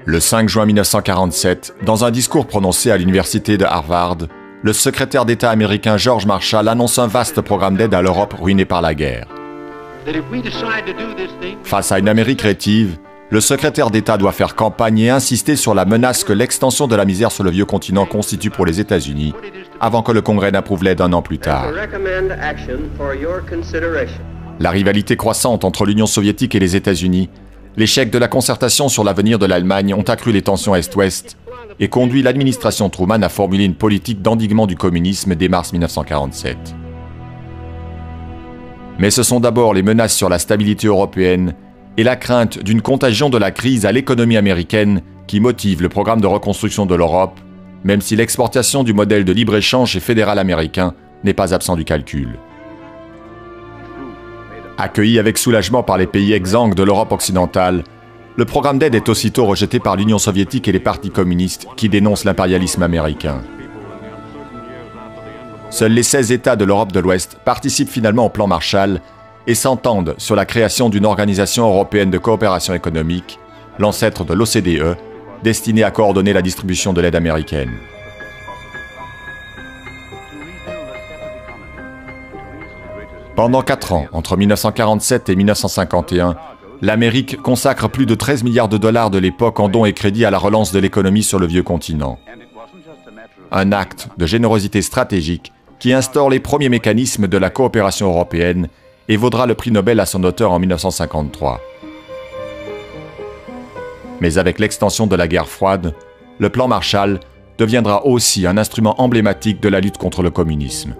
Le 5 juin 1947, dans un discours prononcé à l'université de Harvard, le secrétaire d'État américain George Marshall annonce un vaste programme d'aide à l'Europe ruinée par la guerre. Face à une Amérique rétive, le secrétaire d'État doit faire campagne et insister sur la menace que l'extension de la misère sur le vieux continent constitue pour les États-Unis, avant que le Congrès n'approuve l'aide un an plus tard. La rivalité croissante entre l'Union soviétique et les États-Unis, l'échec de la concertation sur l'avenir de l'Allemagne ont accru les tensions Est-Ouest et conduit l'administration Truman à formuler une politique d'endiguement du communisme dès mars 1947. Mais ce sont d'abord les menaces sur la stabilité européenne et la crainte d'une contagion de la crise à l'économie américaine qui motivent le programme de reconstruction de l'Europe, même si l'exportation du modèle de libre-échange et fédéral américain n'est pas absent du calcul. Accueilli avec soulagement par les pays exsangues de l'Europe occidentale, le programme d'aide est aussitôt rejeté par l'Union soviétique et les partis communistes qui dénoncent l'impérialisme américain. Seuls les 16 États de l'Europe de l'Ouest participent finalement au plan Marshall et s'entendent sur la création d'une organisation européenne de coopération économique, l'ancêtre de l'OCDE, destinée à coordonner la distribution de l'aide américaine. Pendant 4 ans, entre 1947 et 1951, l'Amérique consacre plus de 13 milliards de dollars de l'époque en dons et crédits à la relance de l'économie sur le vieux continent. Un acte de générosité stratégique qui instaure les premiers mécanismes de la coopération européenne et vaudra le prix Nobel à son auteur en 1953. Mais avec l'extension de la guerre froide, le plan Marshall deviendra aussi un instrument emblématique de la lutte contre le communisme.